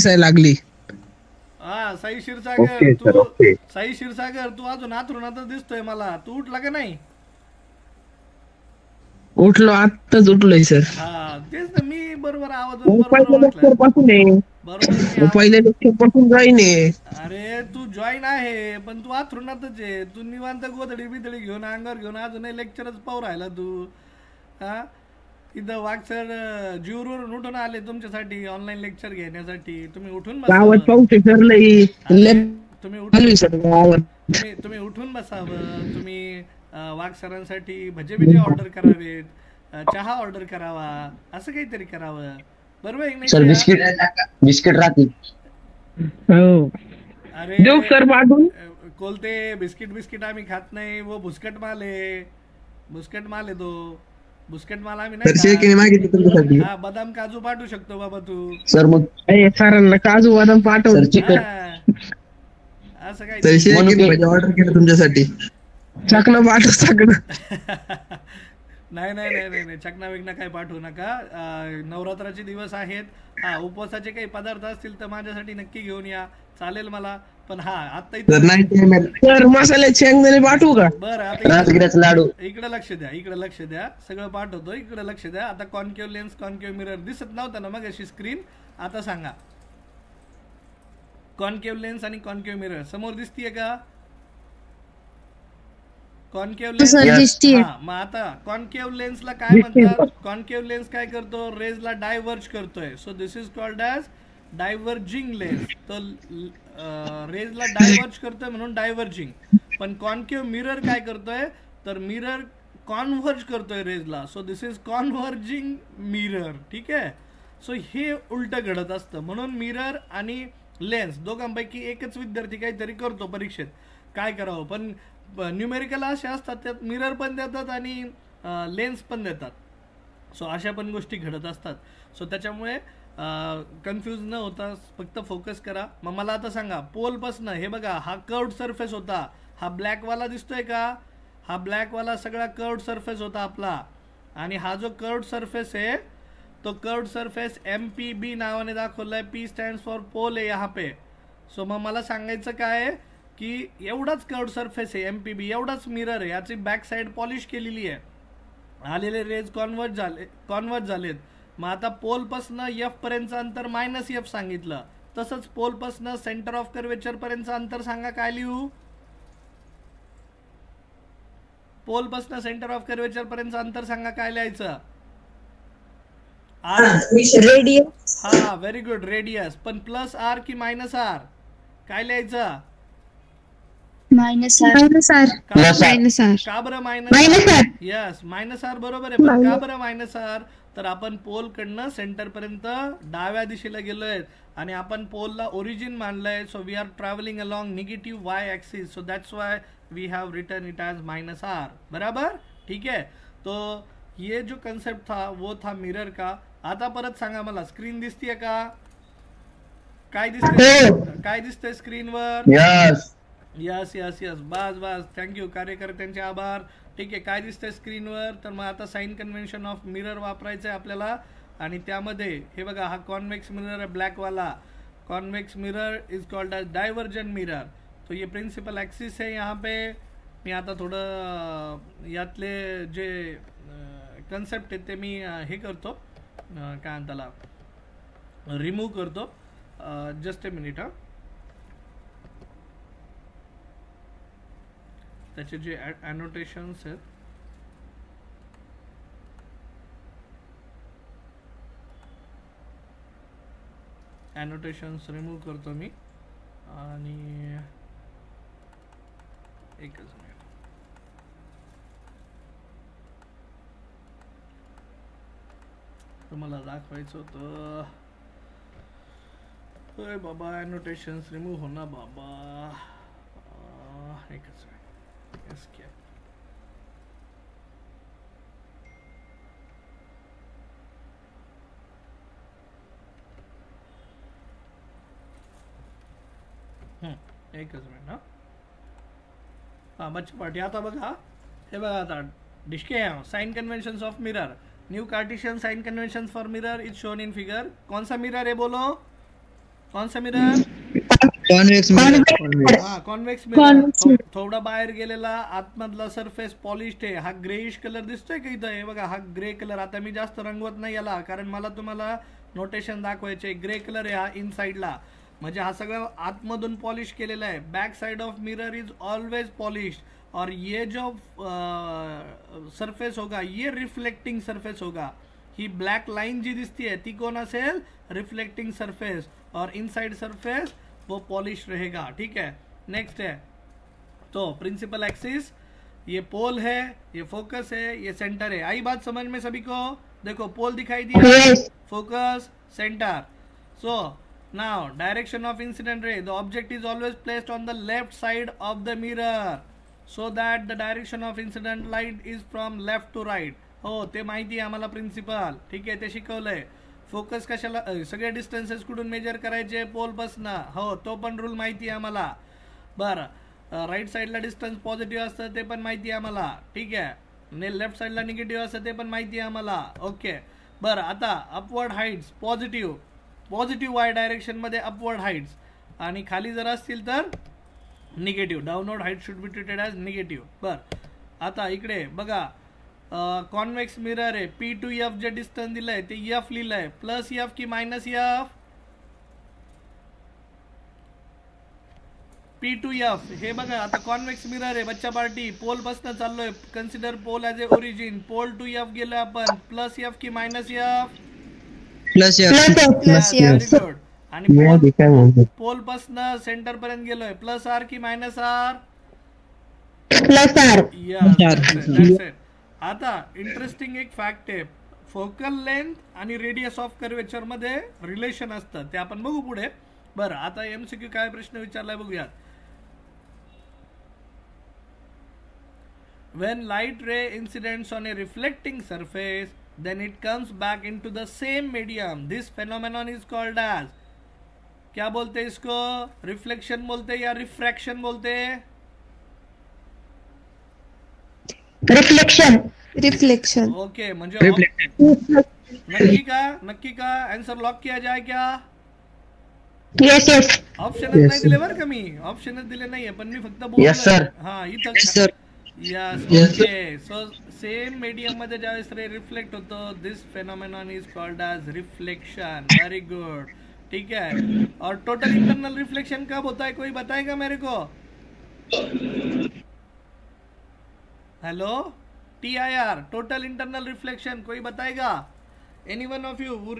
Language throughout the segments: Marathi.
दिसायला लागली. हा साई क्षीरसागर ओके सर, तू ओके. साई क्षीरसागर तू अजून आथरुणातच दिसतोय मला. तू उठला का नाही? उठलो, आत्ताच उठलोय सर. हा तेच ना, मी बरोबर आवाजून बरोबर पहिल्या ओळखला. लेक्चर पासून आहे. बरोबर मी पहिल्या लेक्चर पासून जॉईन आहे. अरे तू जॉईन आहे पण तू आथरुणातच आहे. तू निवांत गोधडी बिधडी घेऊन अंगावर घेऊन अजूनही लेक्चरच पाहू राहिला तू. हा इथं वाघ सर जीवरून उठून आले तुमच्यासाठी ऑनलाईन लेक्चर घेण्यासाठी. तुम्ही उठून गावात बसावं. पाऊस आहे सर लई. तुम्ही तुम्ही उठून बसावं. तुम्ही वाघ सरांसाठी भजे बिजे ऑर्डर करावेत, चहा ऑर्डर करावा, असं काहीतरी करावं. बरोबर आहे सर नाही? बिस्किट राहतील. हो अरे देऊ सर पाठवून. कोलते बिस्किट आम्ही खात नाही. वो भुसकट माल आहे तो. बुस्केट माल आम्ही नाही मागितलं तुमच्यासाठी. हा बदाम काजू पाठवू शकतो बाबा तू. सर मग सरांना काजू बदाम पाठव. असं काय ऑर्डर केलं तुमच्यासाठी. चकना पाठव चकना. नाही चकना विकना काय पाठवू नका. नवरात्राचे दिवस आहेत. हा उपवासाचे काही पदार्थ असतील तर माझ्यासाठी नक्की घेऊन या, चालेल मला. पण हा आता सर मसाले शेंगदाणे पाठवू का? बरं आता लाडू इकडे लक्ष द्या. सगळं पाठवतो, इकडे लक्ष द्या. आता कॉन्केव्ह लेन्स कॉन्केव्ह मिरर दिसत नव्हता ना मग अशी स्क्रीन. आता सांगा कॉन्केव्ह लेन्स आणि कॉन्केव्ह मिरर समोर दिसतीये का? Concave lens. मग आता कॉन्केव्ह लेन्सला काय म्हणतात? कॉन्केव्ह लेन्स काय करतो? रेजला डायव्हर्ज करतोय. So this is called as diverging lens. तर रेजला डायव्हर्ज करतोय म्हणून डायव्हर्जिंग. पण कॉन्केव्ह मिरर काय करतोय? तर मिरर कॉन्व्हर्ज करतोय रेजला. So this is converging mirror. ठीक आहे. सो हे उलट घडत असतं. म्हणून मिरर आणि लेन्स दोघांपैकी एकच विद्यार्थी काहीतरी करतो परीक्षेत. काय करावं? पण न्यूमेरिकल असे असतात त्यात मिरर पण देतात आणि लेन्स पण देतात. सो अशा पण गोष्टी घडत असतात. सो त्याच्यामुळे कन्फ्यूज न होता फक्त फोकस करा. मग मला आता सांगा पोलपासनं हे बघा, हा कर्व्ड सरफेस होता. हा ब्लॅकवाला दिसतोय का? हा ब्लॅकवाला सगळा कर्व्ड सरफेस होता आपला. आणि हा जो कर्व्ड सरफेस आहे तो कर्व्ड सरफेस MPB नावाने दाखवलाय. P स्टँड्स फॉर पोल आहे यहाँ पे. सो मग मला सांगायचं काय आहे की एवढाच कर्व्ड सरफेस आहे MPB, एवढाच मिरर आहे. याची बॅक साईड पॉलिश केलेली आहे. आलेले रेज कॉन्व्हर्ट झालेत. मग आता पोलपासनं F पर्यंतचं अंतर -F सांगितलं. तसंच पोलपासनं सेंटर ऑफ कर्वेचर पर्यंतचं अंतर सांगा. काय लिहू? पोलपासनं सेंटर ऑफ कर्वेचर पर्यंतचं अंतर सांगा. काय लिहायचं? रेडियस. हा व्हेरी गुड, रेडियस. पण +R की -R? काय लिहायचं? -R. का बरं -R? यस -R बरोबर आहे. पण का बरं -R? तर आपण पोल कडनं सेंटर पर्यंत डाव्या दिशेला गेलोय आणि आपण पोलला ओरिजिन मानलंय. So we are travelling along negative y axis. So that's why we have written it as -R. बराबर. ठीक है. तो ये जो कंसेप्ट था वो था मिरर का. आता परत सांगा मला, स्क्रीन दिसतीये का? काय दिसतंय स्क्रीनवर? यस. बस थँक्यू. कार्यकर्त्यांचे आभार. ठीक आहे. काय दिसतंय स्क्रीनवर? तर मग आता साइन कन्व्हेन्शन ऑफ मिरर वापरायचं आहे आपल्याला. आणि त्यामध्ये हे बघा, हा कॉन्वेक्स मिरर आहे ब्लॅकवाला. Convex mirror is called as divergent mirror. तो ये प्रिंसिपल ॲक्सिस है यहाँ पे. मी आता थोडं यातले जे कन्सेप्ट आहेत ते मी हे करतो, काय त्याला रिमूव्ह करतो. Just a minute. हा त्याचे जे ॲनोटेशन्स आहेत रिमूव्ह करतो मी. आणि एकच मिनिट. तुम्हाला दाखवायचं होतं. होय बाबा, ॲनोटेशन्स रिमूव्ह हो ना बाबा. एकच मिनिट. एस्केप. एकच मिनिट. मच्छी पाठी. आता बघा, हे बघा आता डिस्के sign conventions of mirror. New Cartesian sign convention for mirror is shown in figure. कौन सा मिरर है बोलो? कौन सा मिरर? Convex mirror. हा कॉन्वेक्स मिरर. थोडा बाहेर गेलेला आतमधला सरफेस पॉलिश्ड आहे. हा ग्रेइश कलर दिसतोय का इथं? हे बघा हा ग्रे कलर. आता मी जास्त रंगवत नाही याला कारण मला तुम्हाला नोटेशन दाखवायचे. ग्रे कलर आहे हा इनसाइडला, म्हणजे हा सगळं आतमधून पॉलिश केलेला आहे. Back side of mirror is always polished और ये जो सरफेस होगा ये रिफ्लेक्टिंग सरफेस होगा. ही ब्लॅक लाइन जी दिसती है ती कौन असेल? Reflecting surface. और इनसाइड सरफेस वो पॉलिश रहेगा. ठीक है. नेक्स्ट है तो प्रिंसिपल एक्सिस, ये पोल है, ये फोकस है, ये सेंटर है. आई बात समझ में सभी को? देखो पोल दिखाई दिया, focus, centre. So now direction of incident ray. The object is always placed on the left side of the mirror so that the direction of incident light is from left to right. हो ते माहिती आहे आम्हाला प्रिन्सिपल. ठीक आहे ते शिकवलंय. फोकस कशाला, सगळे डिस्टन्सेस कुठून मेजर करायचे? पोल पासनं. हो तो पण रूल माहिती आहे आम्हाला. बरं राईट साईडला डिस्टन्स पॉझिटिव्ह असतं ते पण माहिती आहे आम्हाला. ठीक आहे. लेफ्ट साईडला निगेटिव्ह असतं ते पण माहिती आहे आम्हाला. ओके. बरं आता upward heights positive Y direction मध्ये अपवर्ड हाईट्स, आणि खाली जर असतील तर negative. Downward height should be treated as negative. बरं आता इकडे बघा कॉन्वेक्स मिरर आहे. पी टू एफ जे डिस्टन्स दिलंय ते एफ लिहिलंय. प्लस एफ की minus F? P to F. हे बघा आता कॉन्वेक्स मिरर आहे बच्चा पार्टी. पोल पासून चाललोय. Consider pole as a origin. Pole to F गेलोय आपण. प्लस एफ की minus F? Plus very good. आणि पोल पासून सेंटर पर्यंत गेलोय. प्लस आर की minus R? Plus R. Yes. आता इंटरेस्टिंग एक फॅक्ट आहे. फोकल लेंथ आणि रेडियस ऑफ कर्वेचर मध्ये रिलेशन असतं, ते आपण बघू पुढे. बरं आता एमसीक्यू काय प्रश्न विचारलाय बघूयात. When light ray incidents on a reflecting surface, then it comes back into the same medium. This phenomenon is called as, क्या बोलते इसको? रिफ्लेक्शन बोलते या रिफ्रैक्शन बोलते? रिफ्लेक्शन. ओके. म्हणजे नक्की का आंसर लॉक किया जाए क्या? यस. ऑप्शनच नाही दिले बरं का मी. ऑप्शनच दिले नाहीये पण मी फक्त बोललो. Yes sir. हा इथं yes. Okay. So same medium मध्ये ज्यावेळेस रे रिफ्लेक्ट होतो, this phenomenon is called as reflection. Very good. ठीक है. और टोटल इंटरनल रिफ्लेक्शन कब होता है, कोई बताएगा मेरे को? Hello TIR, total internal reflection, कोई बताएगा? Any one of you who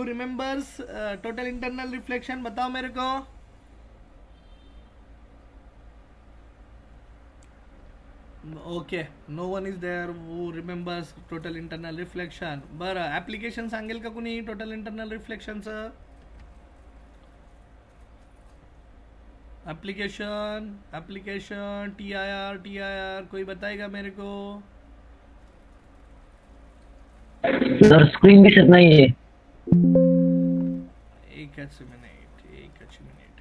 remembers total internal reflection? बताओ मेरे को. Okay. No one is there who remembers total internal reflection. बरं ऍप्लिकेशन सांगेल का कुणी टोटल इंटरनल रिफ्लेक्शनचं? एप्लीकेशन TIR कोई बताएगा मेरे को? सर स्क्रीन दिसत नाहीये. एकच मिनिट.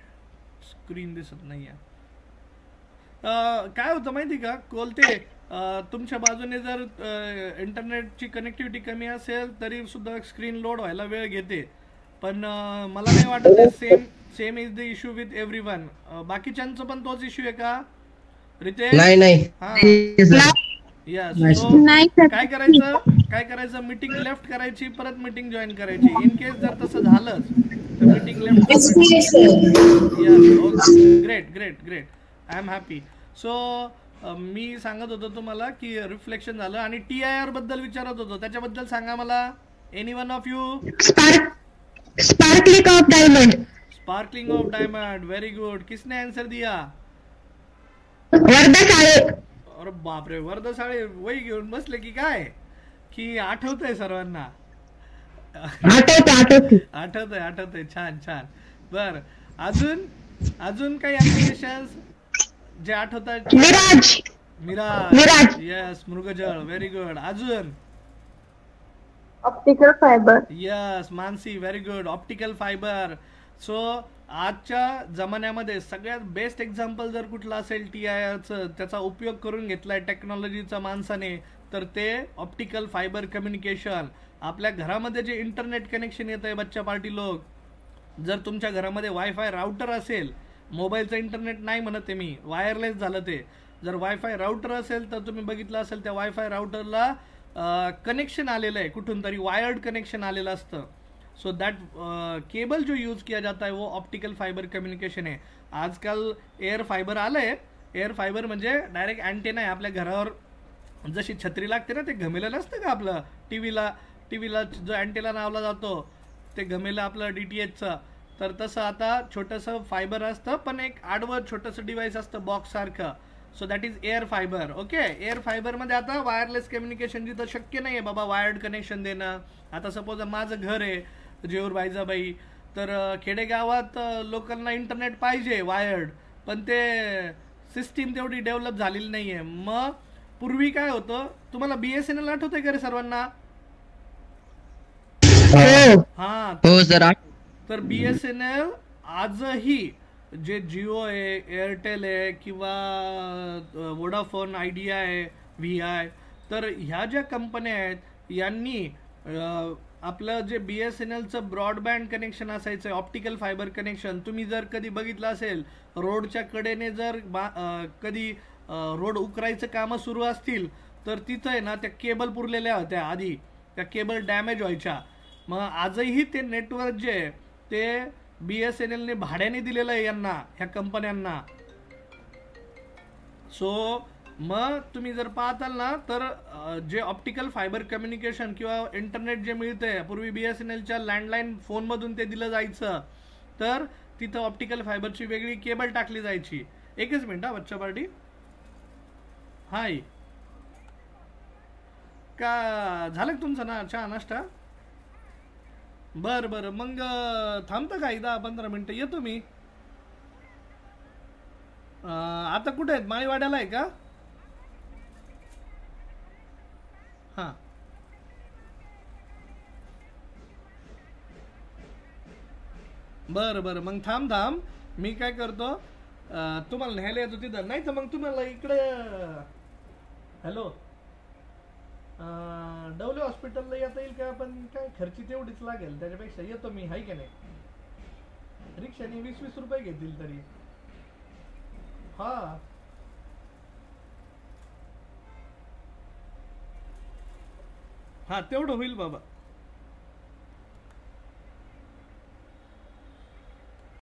स्क्रीन दिसत नाहीये. काय होतं माहिती का कोलते, तुमच्या बाजूने जर इंटरनेटची कनेक्टिव्हिटी कमी असेल तरी सुद्धा स्क्रीन लोड व्हायला वेळ घेते. पण मला नाही वाटत same is the issue with everyone. बाकीच्यांचा पण तोच इश्यू आहे का रितेश? नाही. यस. काय करायचं मीटिंग लेफ्ट करायची, परत मीटिंग जॉईन करायची. इन केस जर तसं झालंच तर meeting left. Great. I am happy. So मी सांगत होतो तुम्हाला की रिफ्लेक्शन झालं आणि TIR बद्दल विचारत होतो, त्याच्याबद्दल सांगा मला. Any one of you? Sparkling of diamond. Very good. किसने आंसर दिया? वर्धा साळे. अरे बापरे, वर्धा साळे वही घेऊन बसले की काय? की आठवतंय सर्वांना? आठवतंय. छान. बर अजून काही ऍप्लिकेशन्स जे आठवतात? मिराज. यस. मृगजळ. Very good. अजून? Optical fibre. Yes. Manasi. Very good. Optical fibre. So आजच्या जमान्यामध्ये सगळ्यात बेस्ट एक्झाम्पल जर कुठला असेल TIRचं, त्याचा उपयोग करून घेतलाय टेक्नॉलॉजीचा माणसाने, तर ते ऑप्टिकल फायबर कम्युनिकेशन. आपल्या घरामध्ये जे इंटरनेट कनेक्शन येत आहे बच्चा पार्टी लोक, जर तुमच्या घरामध्ये वायफाय राउटर असेल, मोबाईलचं इंटरनेट नाही म्हणते मी, वायरलेस झालं ते, जर वायफाय राउटर असेल तर तुम्ही बघितलं असेल त्या वायफाय राउटरला कनेक्शन आलेलं आहे, कुठून तरी वायर्ड कनेक्शन आलेलं असतं. सो दैट केबल जो यूज किया जाता है वो ऑप्टिकल फाइबर कम्युनिकेशन है. आजकाल एअर फायबर आलंय. एअर फायबर म्हणजे डायरेक्ट अँटेना आहे आपल्या घरावर, जशी छत्री लागते ना, ते घमेलं नसतं का आपलं टीव्हीला जो अँटेना लावला जातो ते घमेलं आपलं DTHचं, तर तसं आता छोटंसं फायबर असतं, पण एक आडवं छोटंसं डिव्हाइस असतं बॉक्स सारखं. So that is air fibre. Okay, air फायबरमध्ये आता वायरलेस कम्युनिकेशन जिथं शक्य नाही आहे बाबा वायर्ड कनेक्शन देणं. आता सपोज माझं घर आहे जेऊर बायजाबाई, तर खेडेगावात लोकांना इंटरनेट पाहिजे वायर्ड, पण ते सिस्टीम तेवढी डेव्हलप झालेली नाही आहे. मग पूर्वी काय होतं, तुम्हाला BSNL आठवतंय का रे सर्वांना? हा, हो सर. तर BSNL आजही जे जिओ आहे, एअरटेल आहे किंवा वोडाफोन, आयडिया आहे, VI, तर ह्या ज्या कंपन्या आहेत यांनी आपलं जे BSNLचं ब्रॉडबँड कनेक्शन असायचं, ऑप्टिकल फायबर कनेक्शन, तुम्ही जर कधी बघितलं असेल रोडच्या कडेने जर कधी रोड उकरायचं कामं सुरू असतील तर तिथं आहे ना त्या केबल पुरलेल्या होत्या आधी, त्या केबल डॅमेज व्हायच्या. मग आजही ते नेटवर्क जे आहे ते BSNLने भाड्याने दिलेलं आहे यांना, ह्या कंपन्यांना. सो मग तुम्ही जर पाहताल ना तर जे ऑप्टिकल फायबर कम्युनिकेशन किंवा इंटरनेट जे मिळतंय, पूर्वी BSNLच्या लँडलाईन फोनमधून ते दिलं जायचं, तर तिथं ऑप्टिकल फायबरची वेगळी केबल टाकली जायची. एकच मिनिट हा बच्चा पार्टी. हाय, का झालं तुमचं ना चहा नाश्ता? बरं बरं, मग थांबतं का 10-15 मिनटं, येतो मी. आता कुठे आहेत, माळीवाड्याला आहे का? हां, बरं बरं, मग थांब मी काय करतो, तुम्हाला न्यायला येतो तिथं, नाही तर मग तुम्हाला इकडे, हॅलो, डवले हॉस्पिटलला येता येईल का? पण काय खर्ची तेवढीच लागेल, त्याच्यापेक्षा येतो मी, हाय का नाही? रिक्षाने 20-20 रुपये घेतील तरी. हा हा, तेवढं होईल बाबा.